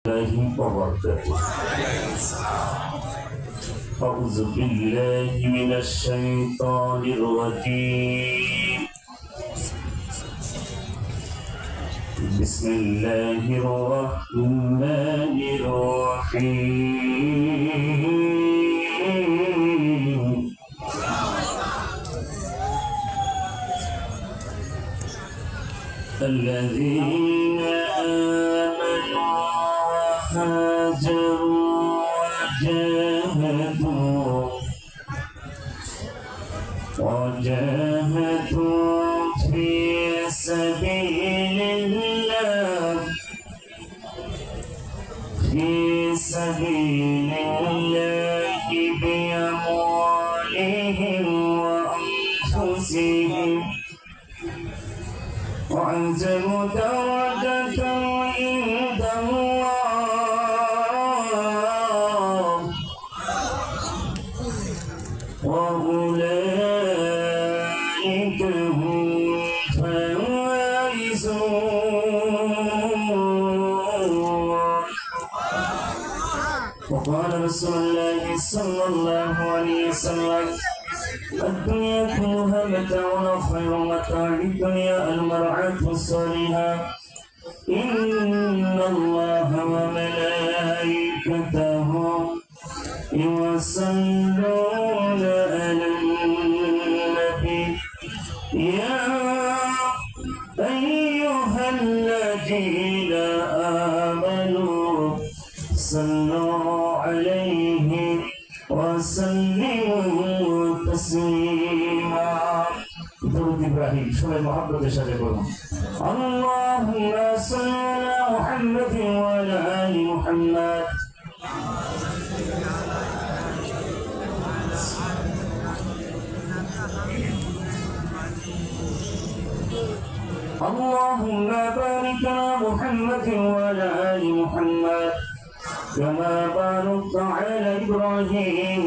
وبركاته. أعوذ بالله من الشيطان الرجيم. بسم الله الرحمن الرحيم. الذين آمنوا وهاجروا وجاهدوا في سبيل الله بأموالهم وأنفسهم وأعظم درجة عند الله وأولئك هم الفائزون. وقال رسول الله صلى الله عليه وسلم: الدنيا كلها متاع وخير متاع الدنيا المرأة الصالحة. إن الله وملائكته يصلون على النبي يا أيها الذين آمنوا صلوا عليه وسلموا تسليما. درود إبراهيم شوية محبة شريفة. اللهم صل على محمد وعلى آل محمد. اللهم بارك على محمد وعلى آل محمد كما باركت على إبراهيم.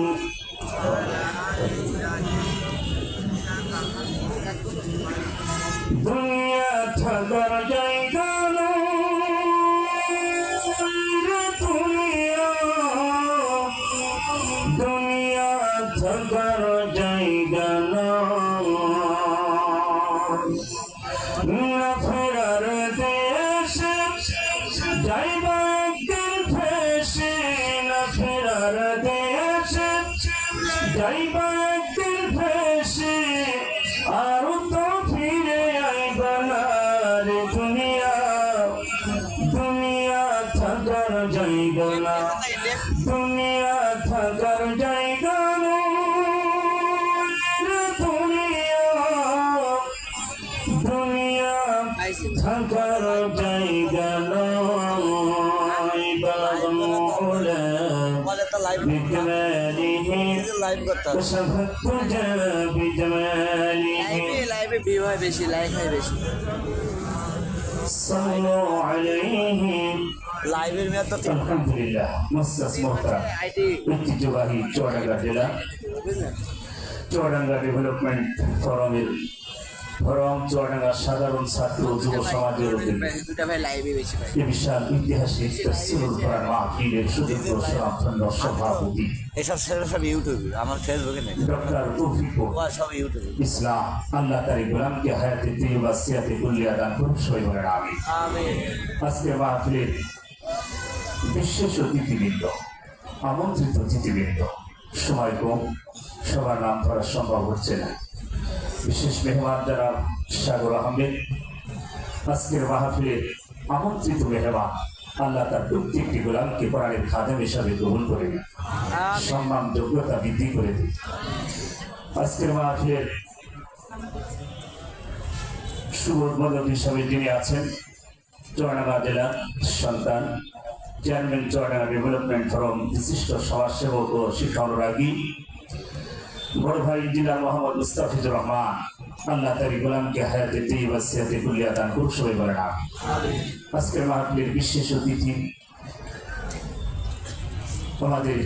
দুনিয়া থাকার জায়গা দুনিয়া থাকার জায়গা না ফেরার দেশে যাইবা একদিন ফেসে না ফেরার দেশে যাইবা একদিন ফেসে আর তো ফিরে আইবা না রে দুনিয়া দুনিয়া থাকার জায়গা না দুনিয়া থাকার জায়গা না দুনিয়া দুনিয়া থাকার জায়গা নয় বাবুলা بجماله وشفت بجماله صلوا عليه. আলহামদুলিল্লাহ মুস্তাস মোহতারাম ঐতিহ্যবাহী চুয়াডাঙ্গা জেলা চুয়াডাঙ্গা ডেভেলপমেন্ট ফোরামের ফোরাম চুয়াডাঙ্গা সাধারণ ছাত্র যুব সমাজের এই বিশাল ঐতিহাসিক তফসিরুল কোরআন মাহফিলের সুদীর্ঘ সনাতন সভাপতি ডক্টর তৌফিকুল ইসলাম আল্লাহ তার গোলামকে হায়াতে তৈয়বা সিয়াতে কুল্লিয়া দান করুন সবাই বলেন আমিন। আজকের মাহফিলের বিশেষ অতিথিবৃন্দ আমন্ত্রিত অতিথিবৃন্দ সময় কম সবার নাম ধরা সম্ভব হচ্ছে না। বিশেষ মেহমান যারা সাগর আহমেদ আজকের মাহফিলের আমন্ত্রিত মেহমান আল্লাহ তার প্রত্যেকটি গোলামকে কোরআনের খাদেম হিসাবে গ্রহণ করে দিন, সম্মান যোগ্যতা বৃদ্ধি করে দিন। আজকের মাহফিলের শুভ উদ্বোধক হিসাবে যিনি আছেন চুয়াডাঙ্গা জেলার সন্তান চেয়ারম্যান চুয়াডাঙ্গা ডেভেলপমেন্ট ফোরাম বিশিষ্ট সমাজসেবক ও শিক্ষা অনুরাগী বড় ভাই ইঞ্জিনিয়ার মোহাম্মদ মুস্তাফিজুর রহমান আল্লাহ তার গোলামকে হায়াতে তৈয়বা সিয়াতে কুল্লিয়া দান করুন সবাই বলেন আমিন। আজকের মাহফিলের বিশেষ অতিথি আমাদের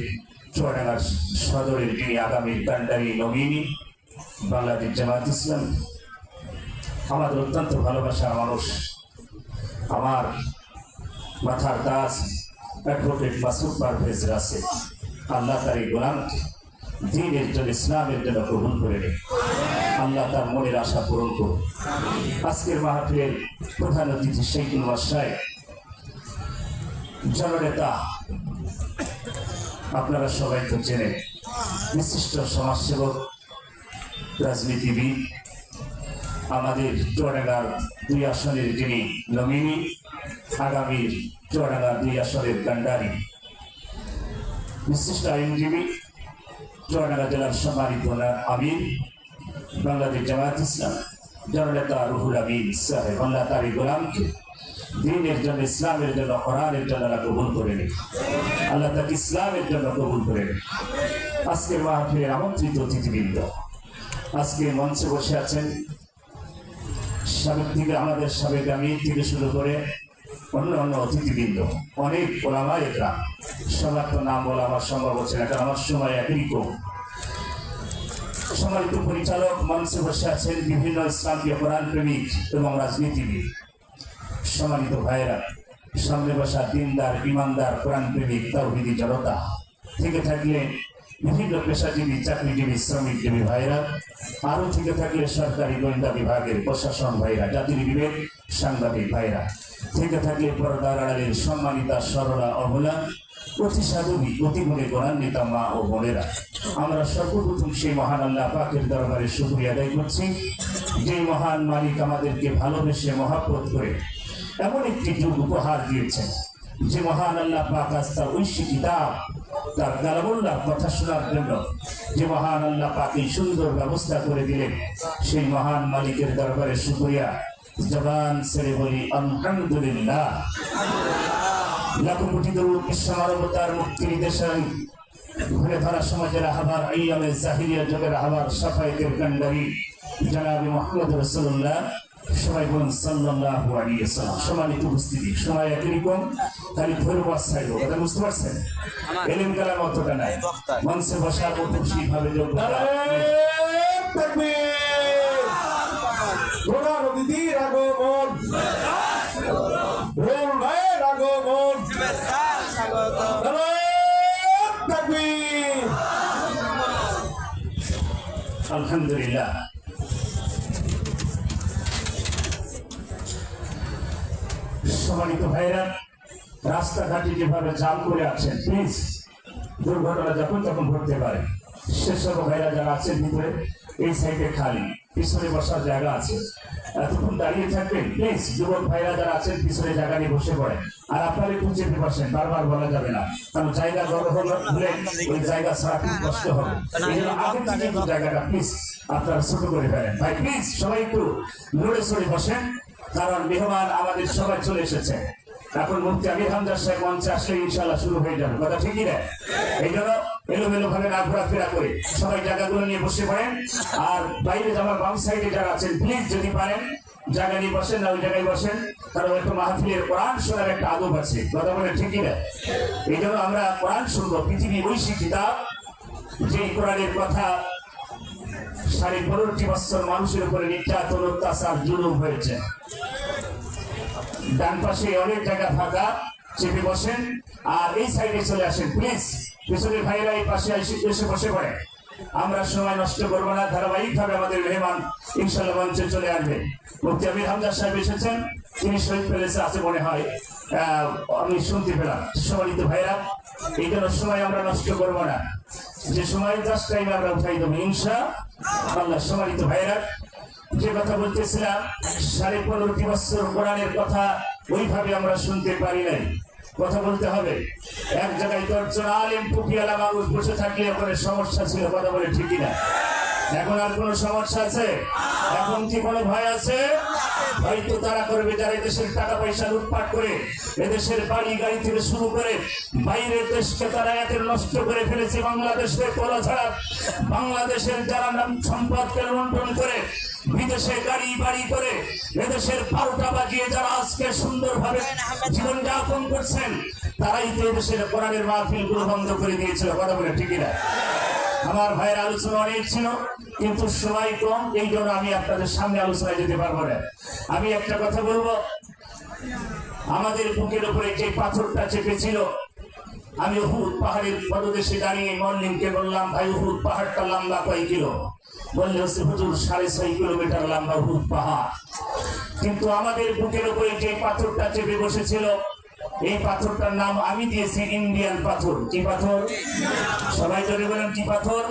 চুয়াডাঙ্গার সদরের যিনি আগামীর কান্ডারি নবীনী বাংলাদেশ জামাত ইসলাম আমাদের অত্যন্ত ভালোবাসার মানুষ, আমার মাথার দাস অ্যাডভোকেট মাসুদ পারভেজ রাসেল আল্লাহ তার এই গোলামকে দ্বীনের জন্য ইসলামের জন্য কবুল করে নিন। আল্লাহ তার মনের আশা পূরণ করুন। আজকের মাহফিলের প্রধান অতিথি শেখুল ওয়াসাই জননেতা, আপনারা সবাই তো চেনেন, বিশিষ্ট সমাজসেবক, রাজনীতিবিদ, আমাদের চুয়াডাঙ্গার 2 আসনের যিনি নমিনি, আগামীর চুয়াডাঙ্গা 2 আসনের কান্ডারি, বিশিষ্ট আইনজীবী, চুয়াডাঙ্গা জেলার সম্মানিত আমির, বাংলাদেশ জামায়াত ইসলাম জননেতা রুহুল আমিন সাহেব, আল্লাহ তার এই গোলামকে দ্বীনের জন্য ইসলামের জন্য কোরআনের জন্য কবুল করে নিন। আল্লাহ তাকে ইসলামের জন্য কবুল করে নিন। আজকের মাহফিলের আমন্ত্রিত অতিথিবৃন্দ, আজকে মঞ্চে বসে আছেন সাবেক থেকে আমাদের সাবেক আমির থেকে শুরু করে অন্য অন্য অতিথিবৃন্দ, অনেক ওলামা একরাম, সবার তো নাম বলা আমার সম্ভব হচ্ছে না, কারণ আমার সময় একই কম। সম্মানিত পরিচালক, মঞ্চে বসে আছেন বিভিন্ন ইসলামীয় কোরআন প্রেমিক এবং রাজনীতিবিদ, সম্মানিত ভাইয়েরা, সামনে বসা দিনদার, ইমানদার, কোরআন প্রেমিক, তাওহীদি জনতা থেকে থাকলে বিভিন্ন পেশাজীবী, চাকরিজীবী, শ্রমিকজীবী ভাইরা, আরো থেকে থাকলে সরকারি গোয়েন্দা বিভাগের প্রশাসন ভাইরা, জাতির বিবেক সাংবাদিক ভাইরা থেকে থাকলে পর্দার আড়ালের সম্মানিতা, সরলা, অবলা, অতি সাধবী, অতি গুণে গুণান্বিতা মা ও বোনেরা, আমরা সর্বপ্রথম সেই মহান আল্লাহ পাকের দরবারে শুকরিয়া আদায় করছি, যে মহান মালিক আমাদেরকে ভালোবেসে মহাব্বত করে এমন একটি যুগ উপহার দিয়েছেন, যে মহান আল্লাহ পাক আজ তার ঐশী কিতাব, তার কালামুল্লাহর কথা শোনার জন্য যে মহান আল্লাহ পাক এই সুন্দর ব্যবস্থা করে দিলেন, সেই মহান মালিকের দরবারে শুকরিয়া জবান ছেড়ে বলি আলহামদুলিল্লাহ। লাখো কোটি দরুদ বিশ্ব মানবতার মুক্তির দেশাই, ঘুরে ধরা সমাজের আহ্বার, আইয়ামে জাহিলিয়া যুগের আহ্বার, সাফায়েতের কান্ডারি জনাবে মুহাম্মদ রাসূলুল্লাহ, সবাই বলুন সাল্লাল্লাহু আলাইহি ওয়াসাল্লাম। সম্মানিত উপস্থিতি, সময় একই কম, খালি ধৈর্য চাইব, কথা বুঝতে পারছেন? এলেম কালাম অতটা নাই, মঞ্চে বসার মতো সেইভাবে যোগ আলহামদুলিল্লাহ। সম্মানিত ভাইরা, রাস্তাঘাটে যেভাবে জাম করে আছেন, প্লিজ দুর্ঘটনা যখন তখন ঘটতে পারে, সেসব ভাইরা যারা আছেন ভিতরে, এই সাইডে খালি, পিছনে বসার জায়গা আছে, এতক্ষণ দাঁড়িয়ে থাকবেন প্লিজ। যুবক ভাইরা যারা আছেন পিছনে জায়গা নিয়ে বসে পড়েন, আর আপনারা একটু চেপে বসেন, বারবার বলা যাবে না, কারণ জায়গা গরম হলে ওই জায়গা ছাড়া খুব কষ্ট হবে। এই জন্য আগের থেকে একটু জায়গাটা প্লিজ আপনারা ছোট করে ফেলেন। ভাই প্লিজ সবাই একটু নড়ে চড়ে বসেন, কারণ মেহমান আমাদের সবাই চলে এসেছে। এখন মুফতি আমির হামজা সাহেব মঞ্চে আসলে ইনশাআল্লাহ শুরু হয়ে যাবে, কথা ঠিকই না? এই জন্য এলোমেলো ভাবে না ঘোরাফেরা করে সবাই জায়গাগুলো নিয়ে বসে পড়েন। আর বাইরে যাওয়ার বাম সাইডে যারা আছেন প্লিজ যদি পারেন জায়গা নিয়ে বসেন, না ওই জায়গায় বসেন, কারণ একটু মাহফিলের কোরআন শোনার একটা আদব আছে, কথা বলে ঠিকই না? এই জন্য আমরা কোরআন শুনবো, পৃথিবী ঐশী কিতাব, যে কোরআনের কথা 15.5 বছর মানুষের উপরে নির্যাতন, অত্যাচার, জুলুম হয়েছে। ডান পাশে অনেক জায়গা ফাঁকা, চেপে বসেন, আর এই সাইডে চলে আসেন প্লিজ। পিছনের ভাইরা এই পাশে এসে বসে পড়ে, আমরা সময় নষ্ট করবো না, ধারাবাহিক ভাবে আমাদের মেহমান ইনশাআল্লাহ মঞ্চে চলে আসবে। মুফতি আমির হামজা সাহেব এসেছেন, তিনি শহীদ প্যালেসে আছে মনে হয়, আমি শুনতে পেলাম। সম্মানিত ভাইরা, এই জন্য সময় আমরা নষ্ট করবো না, যে সময় জাস্ট টাইম আমরা উঠাই দেবো ইনশাআল্লাহ। সম্মানিত ভাইরা, যে কথা বলতেছিলাম, 15.5 বছর কোরআনের কথা ওইভাবে আমরা শুনতে পারি নাই, কথা বলতে হবে। এক জায়গায় 10 জন আলেম টুপিওয়ালা মানুষ বসে থাকলে ওখানে সমস্যা ছিল, কথা বলে ঠিকই না? এখন আর কোন সমস্যা আছে? এখন কি কোনো ভয় আছে? হয়তো তারা করবে যারা এদেশের টাকা পয়সা লুটপাট করে, এদেশের বাড়ি গাড়ি থেকে শুরু করে বাইরের দেশকে তারা একে নষ্ট করে ফেলেছে, বাংলাদেশের কলা ছাড়া বাংলাদেশের যারা নাম সম্পদকে লুণ্ঠন করে বিদেশে গাড়ি বাড়ি করে এদেশের 12টা বাজিয়ে যারা আজকে সুন্দরভাবে জীবনযাপন করছেন, তারাই তো এদেশের কোরআনের মাহফিল গুলো বন্ধ করে দিয়েছিল, কথা বলে ঠিকই না? আমার ভাইয়ের আলোচনা অনেক ছিল, কিন্তু সময় কম, এই জন্য আমি আপনাদের সামনে আলোচনায় যেতে পারবো না। আমি একটা কথা বলবো, আমাদের বুকের উপরে যে পাথরটা চেপেছিল আমি উহুদ পাহাড়ের পদদেশে দাঁড়িয়ে মর্নিংকে বললাম, ভাই উহুদ পাহাড়টা লম্বা কয় কিলো? বললে হুজুর 6.5 কিলোমিটার লম্বা উহুদ পাহাড়। কিন্তু আমাদের বুকের উপরে যে পাথরটা চেপে বসেছিল, এই পাথরটার নাম আমি দিয়েছি ইন্ডিয়ান পাথর। কি পাথর? সবাই জোরে বলেন কি পাথর?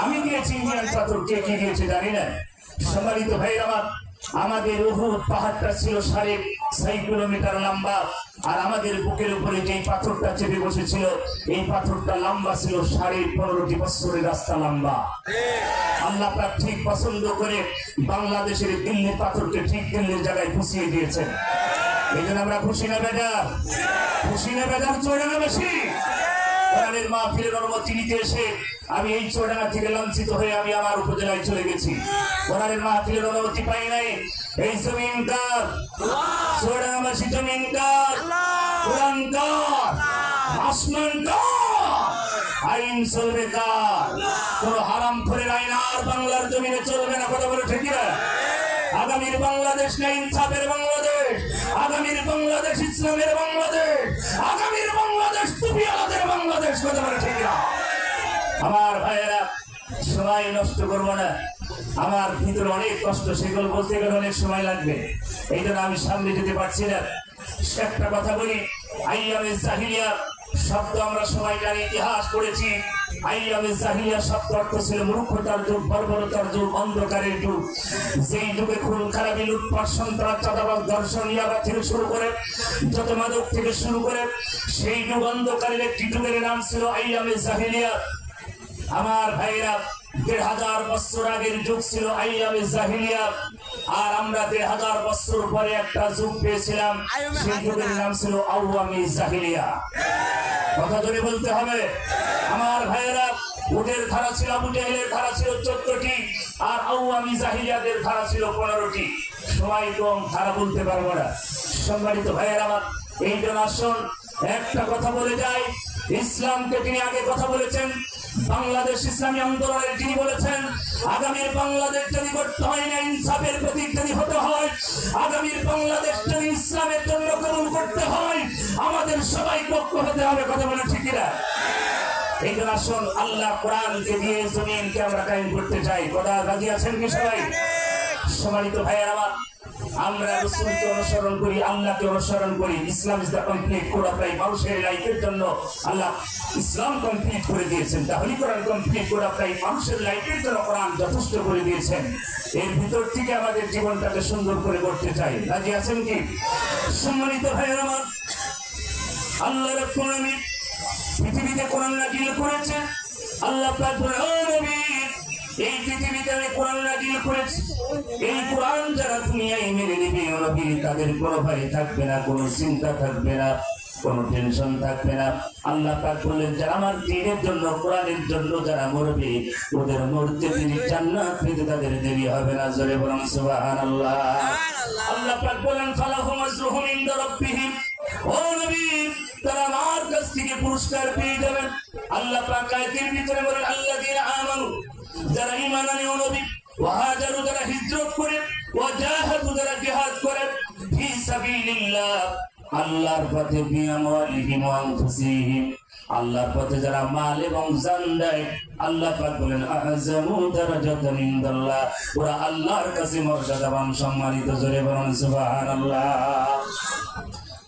আমি দিয়েছি ইন্ডিয়ান পাথর। কে কি দিয়েছে জানি না। সম্মানিত ভাই আমার, আমাদের উহুদ পাহাড়টা ছিল 6.5 কিলোমিটার লম্বা, আর আমাদের বুকের উপরে যে পাথরটা চেপে বসেছিল, এই পাথরটা লম্বা ছিল 15.5 বছরের রাস্তা লম্বা। আল্লাহ পাক ঠিক পছন্দ করে বাংলাদেশের দিল্লির পাথরকে ঠিক দিল্লির জায়গায় পুষিয়ে দিয়েছেন। এই জন্য আমরা খুশি না বেজার? খুশি না বেজার? চৌডাঙ্গা বেশি কোরআনের মাহফিলের অনুমতি নিতে এসে আমি এই চৌডাঙ্গা থেকে লাঞ্ছিত হয়ে আমি আমার উপজেলায় চলে গেছি। কোরআনের মাহফিলের অনুমতি পাই নাই। এই জমিন কার? চৌডাঙ্গাবাসী জমিন কার? কোরআন কার? আসমান কার? আইন চলবে কার? কোন হারাম খোরের আইন আর বাংলার জমিনে চলবে না। কথা বলে ঠিক না? আগামীর বাংলাদেশ না ইনসাফের বাংলাদেশ, আগামীর বাংলাদেশ ইসলামের বাংলাদেশ, আগামীর বাংলাদেশ টুপিওয়ালাদের বাংলাদেশ। কথা বলে ঠিক না? আমার ভাইয়েরা, সময় নষ্ট করবো না। আমার ভিতরে অনেক কষ্ট, সেগুলো বলতে গেলে অনেক সময় লাগবে। এই জন্য আমি সামনে যেতে পারছি না। একটা কথা বলি, আইয়ামে জাহিলিয়া শব্দ আমরা সবাই জানি, ইতিহাস পড়েছি। আইয়ামে জাহিলিয়া শব্দ অর্থ ছিল মূর্খতার যুগ, বর্বরতার যুগ, অন্ধকারের যুগ। যেই যুগে খুন খারাপি, লুটপাট, সন্ত্রাস, চাঁদাবাজ, ধর্ষণ, ইয়াবা থেকে শুরু করে যত মাদক থেকে শুরু করে, সেই যুগ অন্ধকারের একটি যুগের নাম ছিল আইয়ামে জাহিলিয়া। আমার ভাইরা, 1500 বছর আগের যুগ ছিল আইয়ামে জাহিলিয়া, আর আমরা 1500 বছর পরে একটা যুগ পেয়েছিলাম, সেই যুগের নাম ছিল আওয়ামী জাহিলিয়া। কথা ধরে বলতে হবে। আমার ভাইয়েরা, ওদের ধারা ছিল, আবু জাহেলের ধারা ছিল 14টি, আর আওয়ামী জাহিলিয়াদের ধারা ছিল 15টি। সবাই কম ধারা বলতে পারবো না। সম্মানিত ভাইয়েরা আমার, এই জন্য আসুন একটা কথা বলে যাই। ইসলামকে তিনি আগে কথা বলেছেন, বাংলাদেশ ইসলামী আন্দোলনের যিনি বলেছেন, আগামীর বাংলাদেশ যদি করতে হয় না, ইনসাফের প্রতীক যদি হতে হয়, আগামীর বাংলাদেশ যদি ইসলামের জন্য কবুল করতে হয়, আমাদের সবাই পক্ষ হতে হবে। কথা বলে ঠিক না? এই জন্য আসুন আল্লাহ কোরআনকে দিয়ে জমিনকে আমরা কায়েম করতে চাই। কথা রাজি আছেন কি সবাই? সম্মানিত ভাইয়েরা আমার, আমরা রাসূলকে অনুসরণ করি, আল্লাহকে অনুসরণ করি। Islam is the complete code of life. মানুষের লাইফের জন্য আল্লাহ ইসলাম কমপ্লিট করে দিয়েছেন। তাহলে কোরআন কমপ্লিট কোড অফ লাইফ। মানুষের লাইফের জন্য কোরআন যথেষ্ট করে দিয়েছেন। এর ভিতর থেকে আমাদের জীবনটাকে সুন্দর করে করতে চাই। রাজি আছেন কি? সম্মানিত ভাইয়েরা আমার, আল্লাহ রাব্বুল আলামিন পৃথিবীতে কোরআন নাযিল করেছে। আল্লাহ পাক বলেন, ও নবী, এই পৃথিবীতে আমি কোরআন নাযিল করেছি। এই কোরআন যারা দুনিয়ায় মেনে নেবে, ও নবী, তাদের কোনো ভয় থাকবে না, কোনো চিন্তা থাকবে না, কোনো টেনশন থাকবে না। আল্লাহ পাক বললেন, যারা আমার দ্বীনের জন্য, কোরআনের জন্য যারা মরবে, ওদের মরতে তিনি জান্নাত পেতে তাদের দেরি হবে না। জোরে বলুন সুবহানাল্লাহ। আল্লাহ পাক বলেন, ফালাহুম আজরুহুম ইনদা রাব্বিহিম, ও নবী, তারা আমার কাছ থেকে পুরস্কার পেয়ে যাবেন। আল্লাহ পাক আয়াতের ভিতরে বলেন, আল্লাযীনা আমানু, যারা ঈমান আনে, ও নবী, ওয়া হাজারু, যারা হিজরত করে, ওয়া জাহাদু, যারা জিহাদ করে, ফি সাবিলিল্লাহ, আল্লাহর পথে, বিআমওয়ালিহিম ওয়া আনফুসিহিম, আল্লাহর পথে যারা মাল এবং জান দেয়, আল্লাহ পাক বলেন, আ'যামু দারাজাতান ইনদাল্লাহ, ওরা আল্লাহর কাছে মর্যাদাবান, সম্মানিত। জোরে বলুন সুবহানাল্লাহ।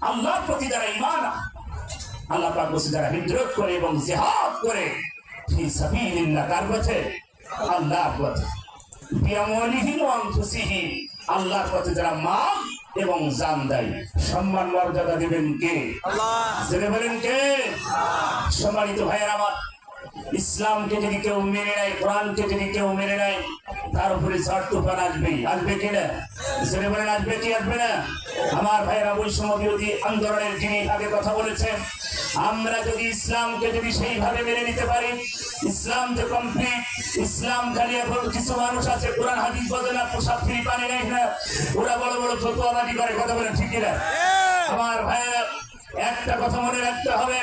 আল্লাহর প্রতি যারা ঈমান, আল্লাহ পাক বলেন, যারা হিজরত করে এবং জিহাদ করে, ফি সাবিলিল্লাহ, কার পথে? আল্লাহর পথে। বিআমওয়ালিহিম ওয়া আনফুসিহিম, আল্লাহর পথে যারা মাল এবং জান দেয়। সম্মান মর্যাদা দিবেন কে? আল্লাহ। জেনে বলেন কে? সম্মানিত ভাইয়েরা আমার, ইসলামকে যদি কেউ মেনে নেয়, কোরআনকে যদি কেউ মেনে নেয়, তার উপরে ঝড় তুফান আসবেই। আসবে কিনা? জেনে বলেন আসবে কি আসবে না? আমার ভাইয়েরা, বৈষম্য বিরোধী আন্দোলনের যিনি আগে কথা বলেছেন, আমরা যদি ইসলামকে যদি সেইভাবে মেনে নিতে পারি, ইসলাম যে কমপ্লিট, ইসলাম খালি এখন কিছু মানুষ আছে কোরআন হাদিস বোঝে না, পোশাক ফ্রি পানি নেই না, ওরা বড় বড় ফতোয়াবাজি করে। কথা বলে ঠিক না? আমার ভাইয়েরা, একটা কথা মনে রাখতে হবে,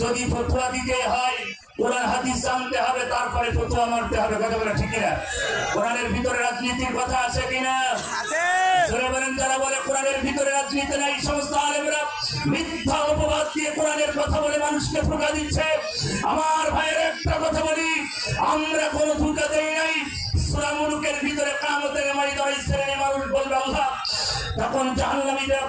যদি ফতোয়া দিতে হয়, কোরআন হাদিস জানতে হবে, তারপরে ফতোয়া মারতে হবে। কথা বলে ঠিক না? কোরআনের ভিতরে রাজনীতির কথা আছে কিনা? জোরে বলেন। যারা বলে কোরআনের ভিতরে রাজনীতি নাই, সমস্ত আলেমরা মিথ্যা অপবাদ দিয়ে কোরআনের কথা বলে মানুষকে ধোঁকা দিচ্ছে। আমার ভাইয়ের একটা কথা বলি, আমরা কোনো ধোঁকা দেই নাই। সূরা মুলুকের ভিতরে কিয়ামতের ময়দানে শ্রেণী মানুষ বলবে আল্লাহ, তখন জাহান্নামীরা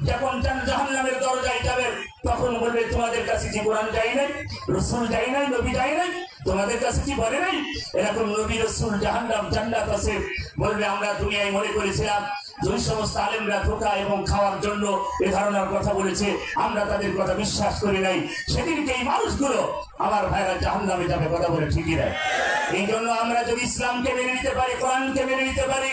যখন জাহান্নামের দরজায় যাবে তখন বলবে তোমাদের কাছে কি কোরআন যায় নাই, রাসূল যায় নাই, নবী যায় নাই, তোমাদের কাছে কি বলে নাই এরকম নবী রাসূল জাহান্নাম জান্নাত আছে? বলবে আমরা দুনিয়ায় মনে করেছিলাম যে সমস্ত আলেমরা ধোঁকা এবং খাওয়ার জন্য এ ধারণার কথা বলেছে, আমরা তাদের কথা বিশ্বাস করি নাই। সেদিনকে এই মানুষগুলো আমার ভাইরা জাহান্নামে যাবে, কথা বলে ঠিকই নাই। এই জন্য আমরা যদি ইসলামকে মেনে নিতে পারি, কোরআনকে মেনে নিতে পারি,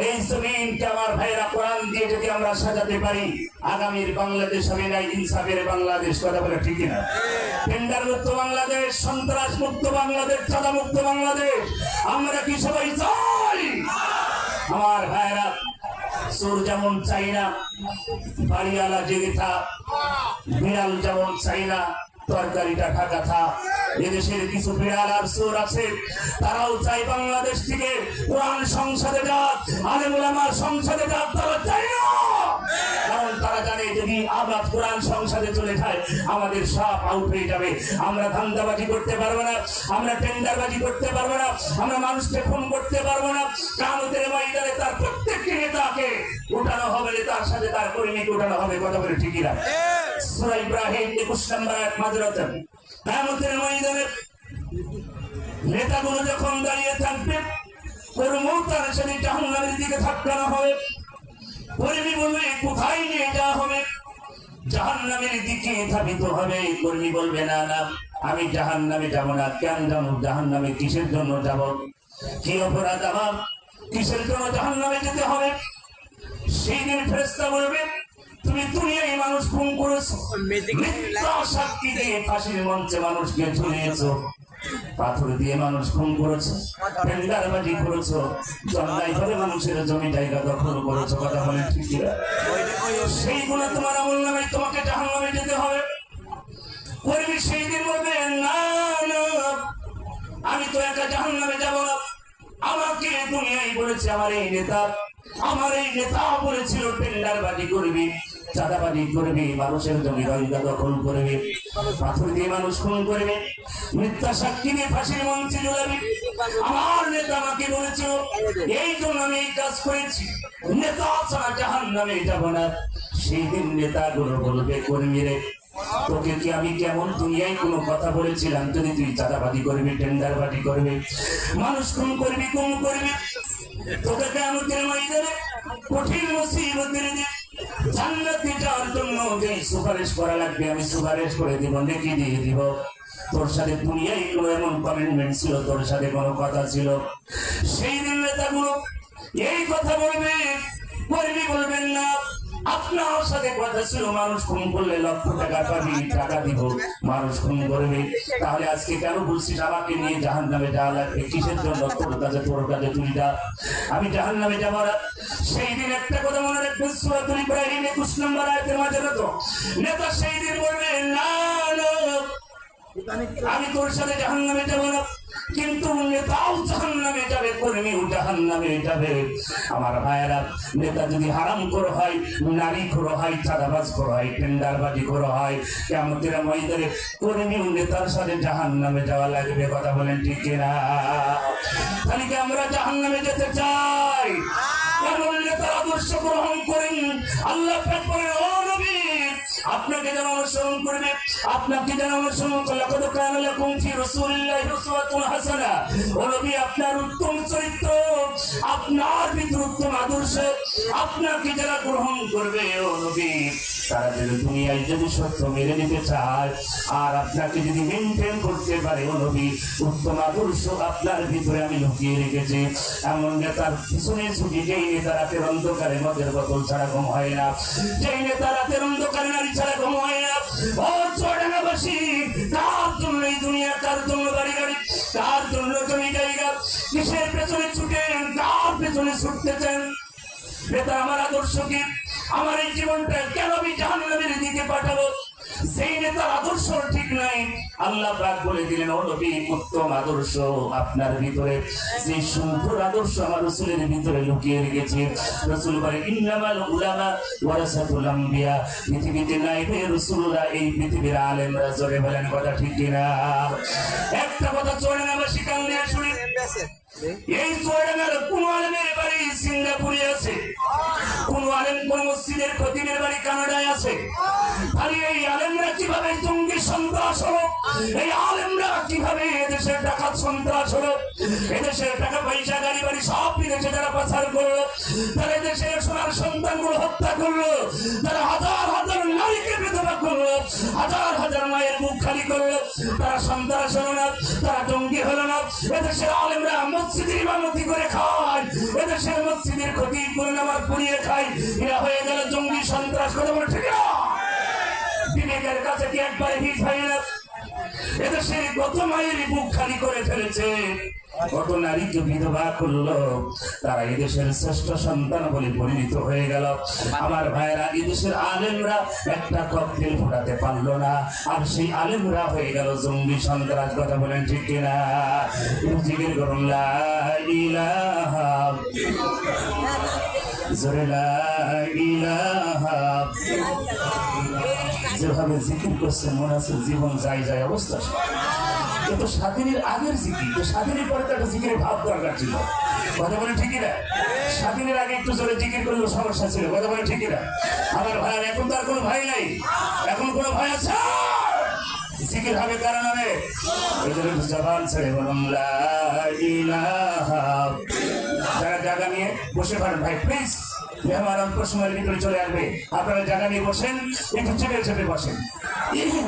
এই জমিনকে আমার ভাইরা কোরআন দিয়ে যদি আমরা সাজাতে পারি, আগামীর বাংলাদেশ হবে না ইনসাফের বাংলাদেশ, কথা বলে ঠিকই না। টেন্ডার মুক্ত বাংলাদেশ, সন্ত্রাস মুক্ত বাংলাদেশ, চাঁদা মুক্ত বাংলাদেশ আমরা কি সবাই চাই? আমার ভাইরা চোর যেমন চাই না, বাড়িওয়ালা জেগে থা, বিড়াল যেমন চাই না তরকারিটা ঢাকা থা। এদেশের কিছু বিড়াল আর চোর আছে, তারাও চাই বাংলাদেশ থেকে কোরআন সংসদে যাক, আলেম ওলামার সংসদে যাক, তারা চাই না। কারণ তারা জানে যদি আবার কোরআন সংসদে চলে যায় আমাদের সব আউট হয়ে যাবে। আমরা ধান্দাবাজি করতে পারবো না, আমরা টেন্ডারবাজি করতে পারবো না, আমরা মানুষকে খুন করতে পারবো না। কিয়ামতের ময়দানে তার প্রত্যেকটি নেতাকে উঠানো হবে, তার সাথে তার কর্মীকে উঠানো হবে, কথা বলে ঠিকই না। সূরা ইব্রাহিম 21 নম্বর আয়াত মাঝরাতে কিয়ামতের ময়দানে নেতাগুলো যখন দাঁড়িয়ে থাকবে, কর্মী তার সাথে জাহান্নামের দিকে ধাক্কানো হবে। কর্মী বলবে কোথায় নিয়ে যাওয়া হবে? জাহান্নামের দিকে ধাবিত হবে। কর্মী বলবে না না, আমি জাহান্নামে যাব না। কেন যাব? জাহান্নামে কিসের জন্য যাব? কি অপরাধ আমার? কিসের জন্য জাহান্নামে যেতে হবে? সেই দিন ফেরেশতা বলবে তুমি দুনিয়ায় মানুষ খুন করেছো, মিথ্যা সাক্ষী দিয়ে ফাঁসির মঞ্চে মানুষকে ঝুলিয়েছো, পাথর দিয়ে মানুষ খুন করেছো, টেন্ডারবাজি করেছো, জন্মাই করে মানুষের জমি জায়গা দখল করেছো, কথা বলে ঠিক না? সেইগুলো তোমার আমলনামায়, তোমাকে জাহান্নামে যেতে হবে। কর্মী সেই দিন বলবে না না, আমি তো একা জাহান্নামে যাব না। আমাকে দুনিয়ায় বলেছে আমার এই নেতা বলেছিল টেন্ডারবাজি করবি, চাঁদাবাজি করবি, মানুষের জমি জায়গা দখল করবি, পাথর দিয়ে মানুষ খুন করবে, মিথ্যা সাক্ষী দিয়ে ফাঁসির মঞ্চে ঝুলাবি। আমার নেতা আমাকে বলেছিল, এই জন্য আমি এই কাজ করেছি। নেতা ছাড়া জাহান্নামে যাব না। সেই দিন নেতাগুলো বলবে কর্মীরে তোকে কি আমি কেমন দুনিয়ায় কোনো কথা বলেছিলাম? যদি তুই চাঁদাবাজি করবি, টেন্ডারবাজি করবি, মানুষ খুন করবি, গুম করবি, তোকে কিয়ামতের ময়দানে কঠিন মুসিবতের দিন জান্নাতে যাওয়ার জন্য যে সুপারিশ করা লাগবে আমি সুপারিশ করে দিব, নেকি দিয়ে দিব। তোর সাথে দুনিয়ায় কোনো এমন কমিটমেন্ট ছিল, তোর সাথে কোনো কথা ছিল? সেই দিন নেতাগুলো এই কথা বলবে, কর্মী বলবেন না আপনার সাথে কথা ছিল মানুষ খুন করলে লক্ষ টাকা পাবি, টাকা দিব, মানুষ খুন করবে। তাহলে আজকে কেন বলছিস আমাকে নিয়ে জাহান্নামে যাওয়া লাগবে? কিসের জন্য? তোর কাছে তুই যা, আমি জাহান্নামে যাব না। সেই দিন একটা কথা মনে রাখবে, সূরা ইব্রাহিম 21 নম্বর আয়াতের মাঝে নেতা সেই দিন বলবে না না, আমি তোর সাথে জাহান্নামে যাব না। কিন্তু নেতাও জাহান্নামে যাবে, কর্মীও জাহান্নামে যাবে। আমার ভাইয়েরা, নেতা যদি হারাম কর হয়, নারী খোর হয়, চাঁদাবাজ খোর হয়, টেন্ডারবাজি খোর হয়, কিয়ামতের ময়দানে কর্মীও নেতার সাথে জাহান্নামে যাওয়া লাগবে, কথা বলেন ঠিক কিনা? তাহলে কি আমরা জাহান্নামে যেতে চাই? এমন নেতার আদর্শ গ্রহণ করেন। আল্লাহ পাক বলেন, ও নবী আপনাকে যেন অনুসরণ করবে, আপনাকে যেন অনুসরণ করলে লাকাদ কানা লাকুম ফি রাসূলিল্লাহি উসওয়াতুন হাসানাহ। ও নবী আপনার উত্তম চরিত্র, আপনার ভিতর উত্তম আদর্শ, আপনাকে যারা গ্রহণ করবে ও নবী তারা যদি দুনিয়ায় যদি সত্য মেনে নিতে চায় আর আপনাকে যদি মেনটেন করতে পারে, ও নবী উত্তম আদর্শ আপনার ভিতরে আমি লুকিয়ে রেখেছি। এমন নেতার পিছনে ছুটি, যেই নেতা রাতের অন্ধকারে মদের বোতল ছাড়া ঘুম হয় না, যেই নেতা রাতের অন্ধকারে নারী ছাড়া ঘুম হয় না। ও চুয়াডাঙ্গাবাসী, কার জন্য এই দুনিয়া, কার জন্য বাড়ি গাড়ি, কার জন্য জমি জায়গা, কিসের পেছনে ছুটেন, কার পেছনে ছুটতেছেন? নেতা আমার আদর্শ কি? আমার এই জীবনটা কেন আমি জাহান্নামের দিকে পাঠাবো? সেই নেতার আদর্শ ঠিক নাই। আল্লাহ পাক বলে দিলেন, ও নবী, উত্তম আদর্শ আপনার ভিতরে, যে সুন্দর আদর্শ আমার রাসূলের ভিতরে লুকিয়ে রেখেছে। রাসূল বলেন, ইন্নামাল উলামা ওয়ারাসাতুল আম্বিয়া, পৃথিবীতে নাইবে রাসূলরা, এই পৃথিবীর আলেমরা। জোরে বলেন কথা ঠিক কিনা? একটা কথা চুয়াডাঙ্গাবাসী কান দিয়ে শুনেন, এই চুয়াডাঙ্গার কোন আলেমের বাড়ি সিঙ্গাপুরে আছে, কোন আলেম কোন মসজিদের খতিবের বাড়ি কানাডায় আছে। খালি এই আলেমরা কিভাবে জঙ্গি সন্ত্রাস হলো, এই আলেমরা কিভাবে এদেশের ডাকাত সন্ত্রাস হলো, এদেশের টাকা পয়সা গাড়ি বাড়ি সব বিদেশে যারা পাচার করলো, তারা দেশের সোনার সন্তানগুলো হত্যা করলো, তারা হাজার হাজার নারীকে বিধবা করলো, হাজার হাজার মায়ের মুখ খালি করলো, তারা সন্ত্রাস হলো না, তারা জঙ্গি হলো না। এদেশের আলেমরা মসজিদের ইমামতি করে খায়, এদেশের মসজিদের ক্ষতি করে নামাজ পড়িয়ে খায়, এরা হয়ে গেল জঙ্গি সন্ত্রাস। কথা বলে ঠিক না? বিবেকের কাছে কি একবার হিট হয় না? এদেশের কত মায়ের বুক খালি করে ফেলেছে, কত নারীকে বিধবা করলো, তারা এদেশের শ্রেষ্ঠ সন্তান বলে পরিণত হয়ে গেল। আমার ভাইরা, এদেশের আলেমরা একটা ককটেল ফোটাতে পারলো না, আর সেই আলেমরা হয়ে গেল জঙ্গি সন্ত্রাস। কথা বলেন ঠিক কিনা? জিকির করুন, লা ইলাহা জোরে লা ইলাহা। যেভাবে জিকির করছেন মনে হচ্ছে জীবন যায় যায় অবস্থা। কিন্তু স্বাধীনের আগের জিকির, তো স্বাধীনের পরে তো একটা জিকিরের ভাব দরকার ছিল। কথা বলে ঠিকই না? স্বাধীনের আগে একটু জোরে জিকির করলেও সমস্যা ছিল। কথা বলে ঠিকই না? আমার ভাই, এখন তো আর কোনো ভাই নাই, এখন কোনো ভাই আছে? জিকির হবে কার নামে? এই জন্য জবান ছেড়ে বলুন, লা ইলাহা। যারা জায়গা নিয়ে বসে পারেন ভাই, প্লিজ, মেহমান অল্প সময়ের ভিতরে চলে আসবে, আপনারা জায়গা নিয়ে বসেন, একটু চেপে চেপে বসেন,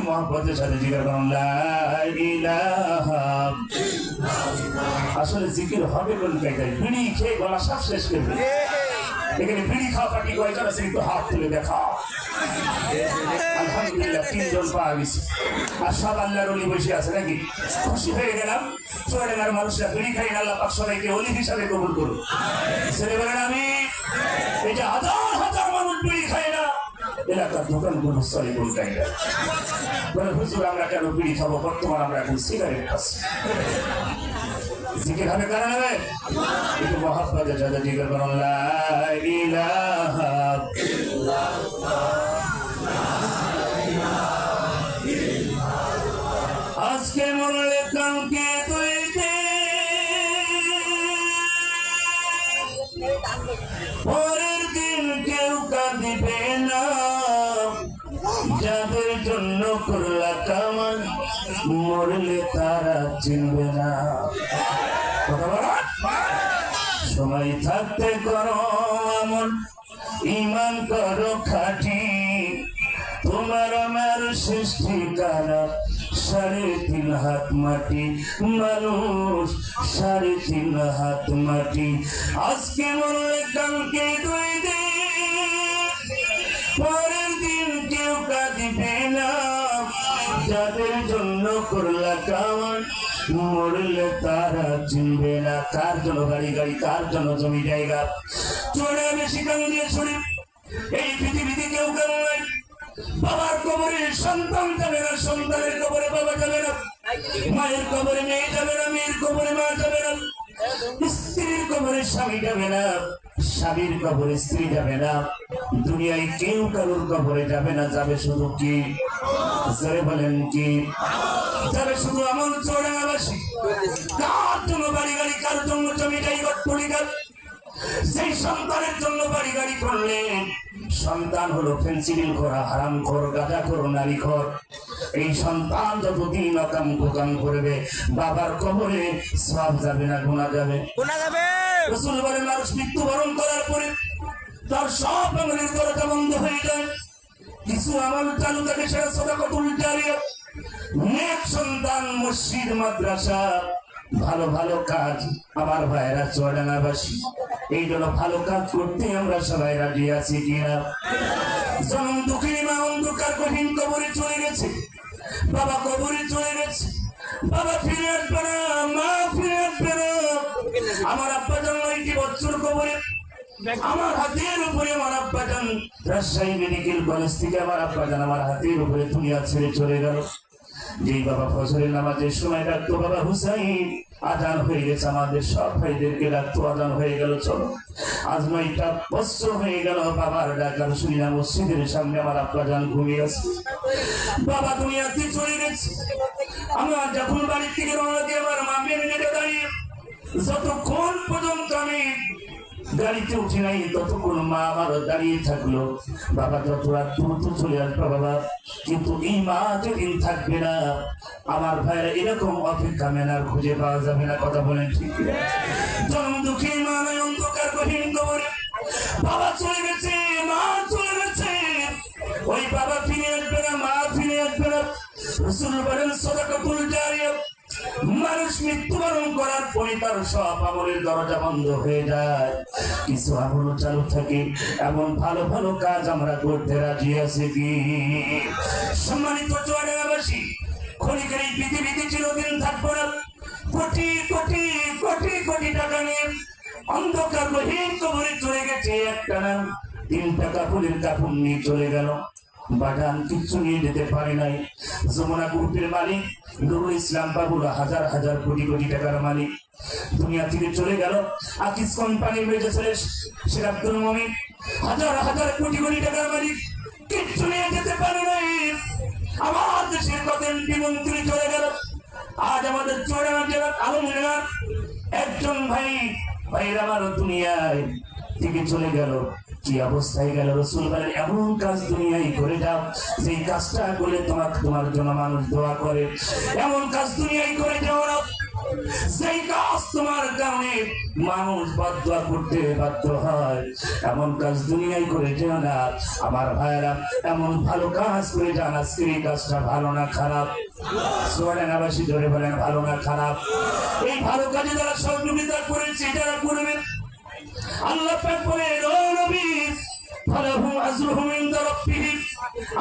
মহব্বতের সাথে জিকির করুন, লা ইলাহা। আসলে জিকির হবে কোন জায়গায়? বিড়ি খেয়ে গলা সব শেষ করবে। এখানে বিড়ি খাওয়া পার্টি কয়েকজন আছে, একটু হাত তুলে দেখা। আলহামদুলিল্লাহ, 3 জন পাওয়া গেছে, আর সব আল্লাহর ওলি বসে আছে নাকি? খুশি হয়ে গেলাম। চুয়াডাঙ্গার মানুষরা বিড়ি খাই, আল্লাহ পাক সবাইকে ওলি হিসাবে কবুল করুন। ছেলে বলেন আমি। এই যে হাজার হাজার মানুষ বিড়ি খায় না, এলাকার দোকানগুলো চলে বলতাই না, বলে হুজুর আমরা কেন বিড়ি খাবো, বর্তমান আমরা এখন সিগারেট খাচ্ছি। জিকির হবে কারা নেবে? একটু মহাব্বতের সাথে জিকির করুন, লা ইলাহা ইল্লাল্লাহ। আজকে মরলে কালকে দুই দিন, পরের দিন কেউ কাঁদিবে না, যাদের জন্য করলা কামান মরলে তারা চিনবে না। সময় থাকতে করো আমল, ঈমান করো খাঁটি, তোমার আমার শেষ ঠিকানা 3.5 হাত মাটি, মানুষ 3.5 হাত মাটি। আজকে মরলে কালকে দুই দিন, পরের দিন কেউ কাঁদিবে না, যাদের জন্য করলা কামান মরলে তারা চিনবে না। কার জন্য গাড়ি গাড়ি, কার জন্য জমি জায়গা, চলে বেশি কান দিয়ে শুনি। এই পৃথিবীতে কেউ কেমন নাই, বাবার কবরে সন্তান যাবে না, সন্তানের কবরে বাবা যাবে না, মায়ের কবরে মেয়ে যাবে না, মেয়ের কবরে মা যাবে না, স্ত্রীর কবরে স্বামী যাবে না, স্বামীর কবরে স্ত্রী যাবে না। দুনিয়ায় কেউ কারোর কবরে যাবে না, যাবে শুধু কি? জোরে বলেন কি? যাবে শুধু আমার চুয়াডাঙ্গাবাসী। কার জন্য বাড়ি গাড়ি, কার জন্য জমি জায়গা পরিগার? সেই সন্তানের জন্য বাড়ি গাড়ি করলে সন্তান হলো ফেন্সিডিল করা, হারাম খোর, গাঁজা খোর, নারী খোর। এই সন্তান যতদিন অকাম কুকাম করবে, বাবার কবরে সওয়াব যাবে না, গুনাহ যাবে। রাসূল বলেন, মানুষ মৃত্যুবরণ করার পরে তার সব আমলের দরজা বন্ধ হয়ে যায়, কিছু আমল চালু থাকে, সেটা সাদাকাতুল জারিয়া, নেক সন্তান, মসজিদ, মাদ্রাসা, ভালো ভালো কাজ। আমার ভাইয়েরা চুয়াডাঙ্গাবাসী, এই জন্য ভালো কাজ করতে আমরা সবাই রাজি আছি কিনা? জনম দুঃখী মা অন্ধকার কঠিন কবরে চলে গেছে, বাবা কবরে চলে গেছে, বাবা ফিরে আসবে না, মা ফিরে আসবে না। আমার আব্বা জান 90 বছর কবরে, আমার হাতের উপরে আমার আব্বা জান রাজশাহী মেডিকেল কলেজ থেকে আমার আব্বা জান আমার হাতের উপরে দুনিয়া ছেড়ে চলে গেল। যেই বাবা ফজরের নামাজের সময় ডাকতো বাবা হুসাইন, আজান হয়ে গেছে, আমাদের সব ভাইদেরকে ডাকতো, আজান হয়ে গেল, চলো। আজ 9টা বছর হয়ে গেল বাবার ডাকার শুনি না। মসজিদের সামনে আমার আব্বা জান ঘুমিয়ে আছে, বাবা দুনিয়াতে চলে গেছে। আমার যখন বাড়ি থেকে রওনা দিয়ে আমার মা মেনে নিতে দাঁড়িয়ে, যতক্ষণ পর্যন্ত আমি গাড়িতে উঠি নাই ততক্ষণ মা আমার দাঁড়িয়ে থাকলো। বাবা যত রাত দ্রুত চলে আসবে বাবা, কিন্তু এই মা যেদিন থাকবে না, আমার ভাইয়েরা এরকম অপেক্ষা মেনার খুঁজে পাওয়া যাবে না। কথা বলেন ঠিক কিনা? জন্ম দুঃখী মা নাই অন্ধকার গহীন কবরে, বাবা চলে গেছে, মা চলে গেছে, ওই বাবা ফিরে আসবে না, মা ফিরে আসবে না। রাসূল বলেন সাদাকাতুল জারিয়া, মানুষ মৃত্যুবরণ করার পরে তার সব আমলের দরজা বন্ধ হয়ে যায়, কিছু আমল চালু থাকে। এমন ভালো ভালো কাজ আমরা করতে রাজি আছি কি? সম্মানিত চুয়াডাঙ্গাবাসী, ক্ষণিকের এই পৃথিবীতে চিরদিন থাকবো না। কোটি কোটি কোটি কোটি টাকা নিয়ে অন্ধকার গহীন কবরে চলে গেছে, একটা না 3 টাকা ফুলের কাপড় নিয়ে চলে গেল, বাগান কিচ্ছু নিয়ে যেতে পারে নাই। যমুনা গ্রুপের মালিক নুরুল ইসলাম বাবুরা হাজার হাজার কোটি কোটি টাকার মালিক দুনিয়া থেকে চলে গেল। আকিস কোম্পানির মেজর ছেলে শেখ আব্দুল মুমিন হাজার হাজার কোটি কোটি টাকার মালিক, কিচ্ছু নিয়ে যেতে পারে নাই। আমার দেশের কত এমপি মন্ত্রী চলে গেল। আজ আমাদের চুয়াডাঙ্গা জেলার আলমডাঙ্গার একজন ভাইয়ের আমার দুনিয়ায় থেকে চলে গেল। কি অবস্থায় গেল? রাসূল বলেন এমন কাজ দুনিয়ায় করে যাও যেই কাজটা করলে তোমার জন্য মানুষ দোয়া করে। এমন কাজ দুনিয়ায় করে যাও না যেই কাজ তোমার কারণে মানুষ বদদোয়া করতে বাধ্য হয়। এমন কাজ দুনিয়ায় করে যাও না আমার ভাইরা, এমন ভালো কাজ করে যান। আজকের এই কাজটা ভালো না খারাপ? চুয়াডাঙ্গাবাসী ধরে বলেন ভালো না খারাপ? এই ভালো কাজে যারা সহযোগিতা করেছে, যারা করবেন, আল্লাহ পাক বলেন ও নবী ফালাহুম আজরুহুম ইনদা রাব্বিহিম,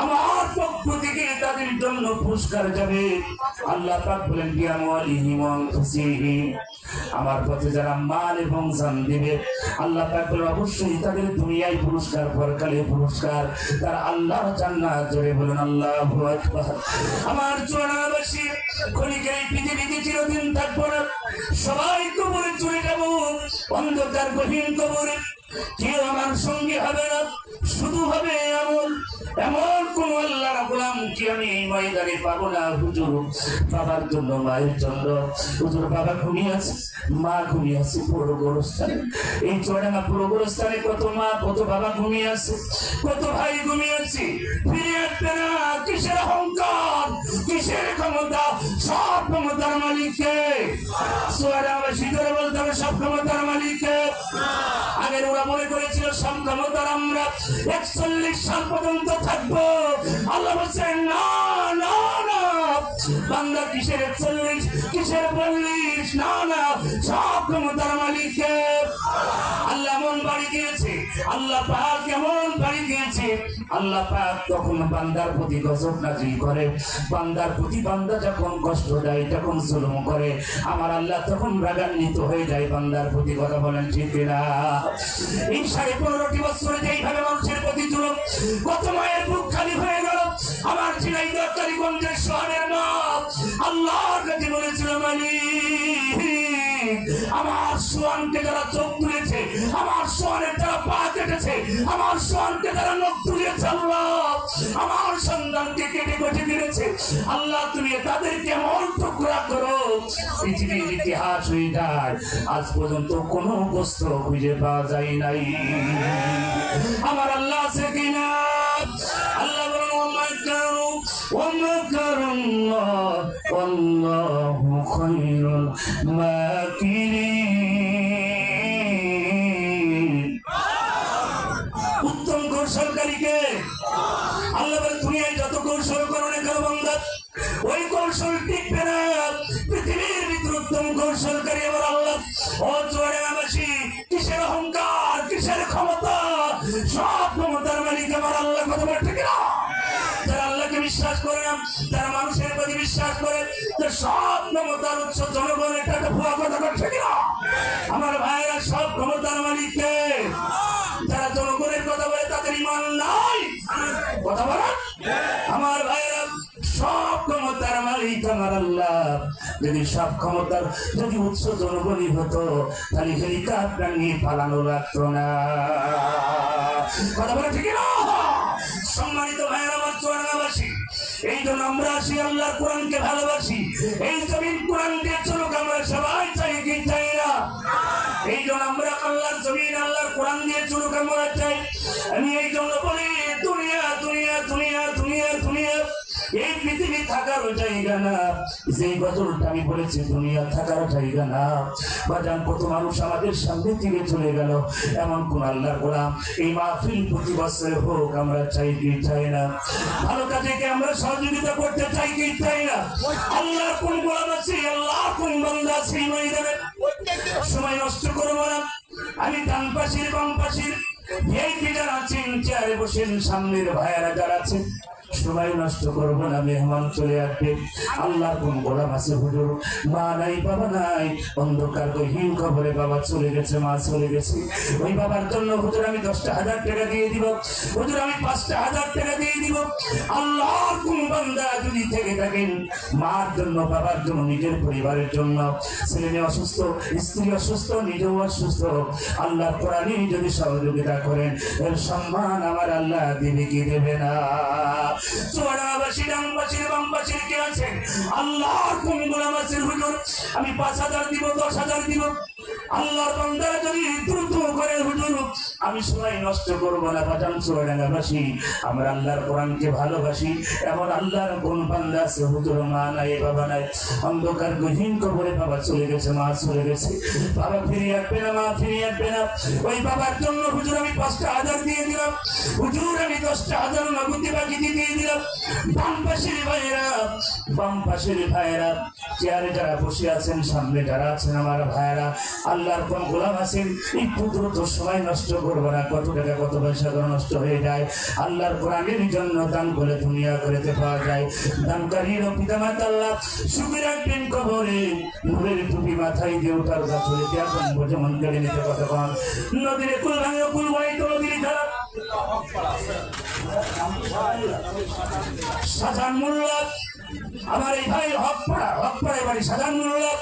আমার পক্ষ থেকে তাদের জন্য পুরস্কার যাবে। আল্লাহ পাক বলেন বিআমওয়ালিহিম ওয়া আনফুসিহিম, আমার পথে যারা মাল এবং জান দিবে, আল্লাহ পাক বলেন অবশ্যই তাদের দুনিয়ায় পুরস্কার, পরকালে পুরস্কার, তারা আল্লাহর জান্নাত। জোরে বলেন আল্লাহু আকবার। আমার চুয়াডাঙ্গাবাসী, ক্ষণিকের এই পৃথিবীতে চিরদিন থাকবো না, সবাই কবরে চলে যাবো, অন্ধকার গহীন কবরে। কেউ আমার সঙ্গে হবে না, শুধু হবে এমন কোন আল্লাহর গোলাম কি আমি এই ময়দানে পাবো না। হুজুর বাবার জন্য, মায়ের জন্য, হুজুর বাবা ঘুমিয়ে আছে, মা ঘুমিয়ে আছে পুরো গোরস্থানে। এই চুয়াডাঙ্গা পুরো গোরস্থানে কত মা কত বাবা ঘুমিয়ে আছে, কত ভাই ঘুমিয়ে আছে। ফিরে আসবে না। কিসের অহংকার, কিসের ক্ষমতা? সব ক্ষমতার মালিককে। চুয়াডাঙ্গাবাসী করে বলতে হবে সব ক্ষমতার মালিককে। আগের ওরা মনে করেছিল সব ক্ষমতার আমরা 41 সাল পর্যন্ত থাকবো। আল্লাহ বলছেন না না না, বান্দা কিসের 41, কিসের 42? না না, সব ক্ষমতার মালিককে। আল্লাহ এমন বাড়ি দিয়েছে, আল্লাহ পাক এমন বাড়ি দিয়েছে। আল্লাহ পাক তখন বান্দার প্রতি গজব নাজিল করে। বান্দার প্রতি বান্দা যখন কষ্ট দেয়, যখন জুলুম করে, আমার আল্লাহ তখন রাগান্বিত হয়ে যায় বান্দার প্রতি। কথা বলেন ঠিক কিনা? এই 15.5 বছরে যেইভাবে মানুষের প্রতি জুলুম, কত মায়ের বুক খালি হয়ে গেল। আমার ঝিনাইদহ কালীগঞ্জের শহরের মা আল্লাহর কাছে বলেছিল মালিক, আমার সোয়ানকে যারা চোখ তুলেছে, আমার সোয়ানের যারা পা কেটেছে, আমার সোয়ানকে যারা নখ তুলেছে, আল্লাহ আমার সন্তানকে কেটে কেটে দিয়েছে, আল্লাহ তুমি তাদেরকে এমন টুকরা করো পৃথিবীর ইতিহাস হয়ে যায়। আজ পর্যন্ত কোনো বস্তু খুঁজে পাওয়া যায় নাই। আমার আল্লাহ আছে কিনা? আল্লাহ বলেন ওয়ামাকারুল্লাহ ওয়াল্লাহু খায়রুল মাকিরিন। উত্তম কৌশলকারীকে আল্লাহ বলেন দুনিয়ায় যত কৌশল করো না কেন বান্দা, ওই কৌশল টিকবে না। পৃথিবীর ভিতরে উত্তম কৌশলকারী আমার আল্লাহ। ও চুয়াডাঙ্গাবাসী, কিসের অহংকার, কিসের ক্ষমতা? সব ক্ষমতার মালিক আমার আল্লাহ। কথা বলে ঠিক না? যারা আল্লাহকে বিশ্বাস করে না, যারা মানুষের প্রতি বিশ্বাস করে, সব ক্ষমতার উৎস জনগণ। এটা একটা ভুয়া কথা, ঠিক না? আমার ভাইয়েরা, সব ক্ষমতার মালিককে। যারা জনগণের কথা বলে তাদের ঈমান নাই। কথা বলেন আমার ভাইয়েরা, সব ক্ষমতার মালিক মালিক আমার আল্লাহ যদি সব ক্ষমতার যদি উৎস জনগণই হতো তাহলে হেলিকপ্টার নিয়ে পালানো লাগতো না। কথা বলে ঠিক না? সম্মানিত ভাইয়ের আমার চুয়াডাঙ্গাবাসী, এই জন্য আমরা আসি আল্লাহর কোরআনকে ভালোবাসি। এই জমিন কোরআন দিয়ে চলুক আমরা সবাই চাই কি চাই না? এই জন্য আমরা আল্লাহর জমিন আল্লাহর কোরআন দিয়ে চলুক আমরা চাই। আমি এই জন্য বলি দুনিয়া দুনিয়া দুনিয়া দুনিয়া দুনিয়া এই পৃথিবী থাকার জায়গা না। যে গজলটা আমি বলেছি দুনিয়া থাকার জায়গা না। বাজান কত মানুষ আমাদের সামনে থেকে চলে গেল, এমন কোন আল্লাহর গোলাম এই মাহফিল প্রতি বছরে হোক আমরা চাই কি চাই না? ভালো কাজে কি আমরা সহযোগিতা করতে চাই কি চাই না? আল্লাহর কোন গোলাম আছে, আল্লাহর কোন বান্দা আছে ময়দানে? সময় নষ্ট করবো না। আমি ডান পাশের বাম পাশের ভিআইপি যারা আছেন চেয়ারে বসেন, সামনের ভাইয়ারা যারা আছেন সময় নষ্ট করবো না। মেহমান চলে আসবে। আল্লাহর কোন গোলাম আছে হুজুর, মা নাই বাবা নাই, অন্ধকার গহীন খবরে বাবা চলে গেছে, মা চলে গেছে। ওই বাবার জন্য হুজুর আমি 10,000 টাকা দিয়ে দিব, হুজুর আমি 5,000 টাকা দিয়ে দিব। আল্লাহর কোন বান্দা যদি থেকে থাকেন মার জন্য, বাবার জন্য, নিজের পরিবারের জন্য, ছেলে মেয়ে অসুস্থ, স্ত্রী অসুস্থ, নিজেও অসুস্থ, আল্লাহর কোরআনে যদি সহযোগিতা করেন এর সম্মান আমার আল্লাহ দিবে কি দেবে না? চুয়াডাঙ্গাবাসী ডানবাসীর বামবাসীর কে আছেন আল্লাহর কোন গোলাম আছে হুজুর আমি 5,000 দিব, 10,000 দিব। আল্লাহর বান্দারা যদি দ্রুত করে হুজুর আমি সময় নষ্ট করবো না। বাজান চুয়াডাঙ্গাবাসী আমরা আল্লাহর কোরআনকে ভালোবাসি, এমন আল্লাহর কোন বান্দা আছে হুজুর মা নাই বাবা নাই, অন্ধকার গহীন কবরে বাবা চলে গেছে, মা চলে গেছে, বাবা ফিরে আসবে না, মা ফিরে আসবে না। ওই বাবার জন্য হুজুর আমি 5,000 দিয়ে দিলাম, হুজুর আমি 10,000 নগদ বাকি দিয়ে দিলাম। বাম পাশের ভাইয়েরা, বাম পাশের ভাইয়েরা, চেয়ারে যারা বসে আছেন, সামনে যারা আছেন আমার ভাইয়েরা, আল্লাহর কোন গোলাম আছেন একটু দ্রুত সময় নষ্ট করবো না। কত টাকা কত পয়সা নষ্ট হয়ে যায়, আল্লাহর কোরআনের জন্য দান করে দুনিয়া করেতে পাওয়া যায়। দানকারীর পিতা মাতা আল্লাহ সুখে রাখবেন কবরে, নূরের টুপি মাথায় দিয়ে ওঠার গাছরে এখন যেমন কেড়ে নিতে কথা কন। নদীরে কুল ভাঙে কুল ভাই তো নদীর খারাপ সাজান মোল্লা আমার এই ভাই হকপাড়া বাড়ি সাজান মোল্লা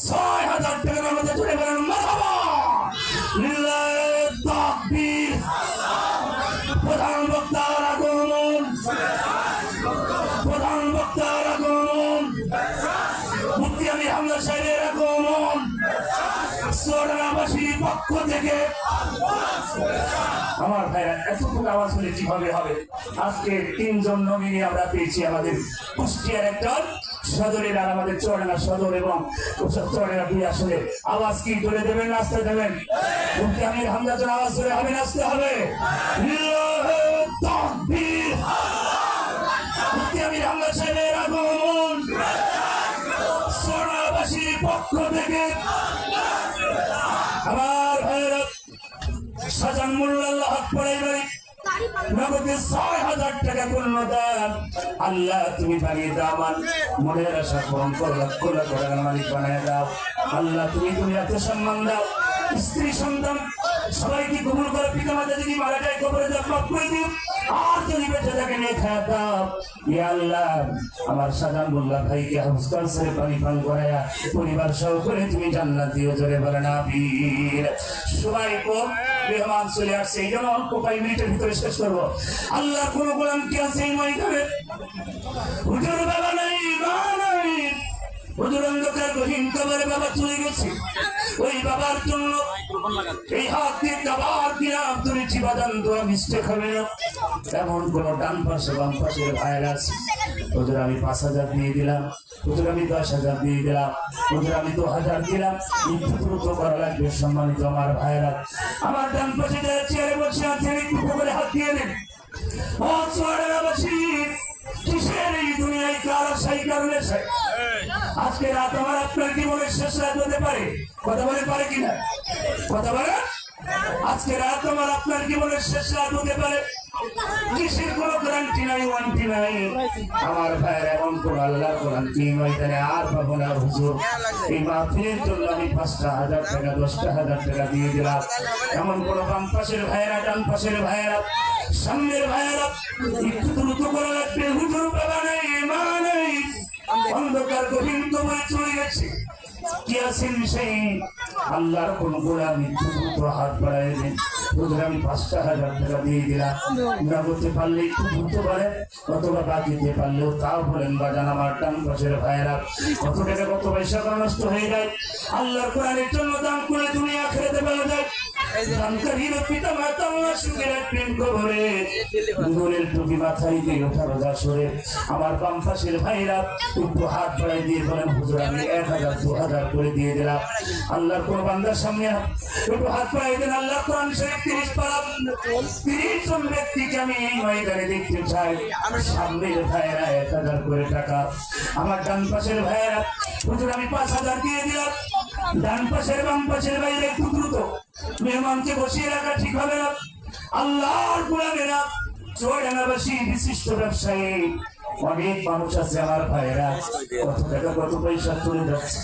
6,000 টাকার মধ্যে চলে গেলেন। মারহাবা লিল্লাহি তাকবীর। প্রধান বক্তার আগমন, প্রধান বক্তার আগমন, মুফতি আমির হামজা সাহেবের আগমন, চুয়াডাঙ্গাবাসীর পক্ষ থেকে। আমার ভাইরা এতটুকু আওয়াজ হলে কিভাবে হবে? আজকে 3 জন নমিনি আমরা পেয়েছি আমাদের কুষ্টিয়ার একটা সদরের আর আমাদের চুয়াডাঙ্গা সদর এবং চুয়াডাঙ্গা 2 আসলে। আওয়াজ কি ধরে দেবেন, নাচতে দেবেন? মুফতি আমির হামজা জন আওয়াজ ধরে হবে, নাচতে হবে। লিল্লাহি তাকবীর। মুফতি আমির হামজা সাহেবের আগমন চুয়াডাঙ্গাবাসীর পক্ষ থেকে। আমার ভাইরা সাজান মোল্লা আল্লাহ হকপাড়া বাড়ি নগদে 6,000 টাকা পূর্ণদান। আল্লাহ তুমি বাড়িয়ে দাও, আমার মনের আশা পূরণ করো, লক্ষ লক্ষ টাকার মালিক বানায় দাও। আল্লাহ তুমি দুনিয়াতে সম্মান দাও, স্ত্রী সন্তান সবাইকে কবুল করে। পিতা মাতা যদি মারা যায় কবরে দাও, মাফ করে দিও, আর যদি বেঁচে থাকে নিয়ে খাওয়া দাও। ইয়া আল্লাহ আমার সাজান মোল্লা ভাইকে হাউসকাল ছেড়ে পানি পান করায়া পরিবার সহ করে তুমি জান্নাত দিও, জোরে বলেন আমিন। সবাই কম মেহমান চলে আসছে, এই জন্য অল্প 5 মিনিটের ভিতরে শেষ করবো। আল্লাহ কোন গোলাম কি আছে এই ময়দানে? হুজুর বাবা নাই, মা নাই, হুজুর অন্ধকার গহীন কবরে বাবা চলে গেছে। ওই বাবার জন্য এই হাত দিয়ে কাবার দিয়ে আব্দুল বাদান দোয়া মিস্টেক হবে না। এমন কোন ডান পাশে বাম পাশের ভাইয়ের আছে, হুজুর আমি 5,000 দিয়ে দিলাম, হুজুর আমি 10,000 দিয়ে দিলাম, হুজুর আমি 2,000 দিলাম, একটু দ্রুত করা লাগবে। সম্মানিত আমার ভাইয়েরা, আমার ডান পাশে যারা চেয়ারে বসে আছেন একটু করে হাত দিয়ে দেন। ও চুয়াডাঙ্গাবাসী, কিসের এই দুনিয়ায় কার আশাই কারণে আজকে রাত আমার আপনার জীবনের শেষ রাত হতে পারে? কথা বলে পারে কিনা? কথা বলে আজকে রাত আমার আপনার জীবনের শেষ রাত হতে পারে। কিসের কোন গ্যারান্টি নাই, ওয়ারেন্টি নাই। আমার ভাইয়ের এমন কোন আল্লাহর গ্যারান্টি ময়দানে আর পাবো না। হুজুর এই মাহফিলের জন্য আমি 5,000 টাকা 10,000 টাকা দিয়ে দিলাম। এমন কোন বাম পাশের ভাইয়েরা, ডান পাশের ভাইয়েরা, সামনের ভাইয়েরা একটু দ্রুত করা লাগবে। হুজুর বাবা নেই, মা নেই, অন্ধকার গভীর তোমায় চলে গেছে কি আছেন সেই আল্লাহর কোন গোলামি দ্রুত হাত বাড়ায় দেন হুজুর আমি 5,000 টাকা দিয়ে দিলাম না করতে পারলে একটু দ্রুত পারে অথবা বাকিতে পারলেও তাও বলেন বাজান আমার ডান পাশের ভাইয়েরা কত টাকা কত পয়সা নষ্ট হয়ে যায় আল্লাহর কোরআনের জন্য দান করে দুনিয়া খেতে পাওয়া যায় দানকারীর পিতা মাতা আমার সঙ্গে রাখবেন কবরে দুধের টুপি মাথায় দিয়ে ওঠা রোজা সরে আমার বাম পাশের ভাইয়েরা একটু হাত বাড়াই দিয়ে বলেন হুজুর আমি 1,000 2,000 করে দিয়ে দিলাম আল্লাহর কোন বান্দার সামনে একটু হাত বাড়াই দেন আল্লাহ কোরআন শরীফ 30 পারা 30 জন ব্যক্তিকে আমি এই ময়দানে দেখতে চাই সামনের ভাইয়েরা 1,000 করে টাকা আমার ডান পাশের ভাইয়েরা হুজুর আমি 5,000 দিয়ে দিলাম ডান পাশের বাম পাশের ভাইয়েরা একটু দ্রুত মেহমানকে বসিয়ে রাখা ঠিক হবে না আল্লাহর কোরআনেরা চুয়াডাঙ্গাবাসী বিশিষ্ট ব্যবসায়ী অনেক মানুষ আছে আমার ভাইয়েরা কত টাকা কত পয়সা চলে যাচ্ছে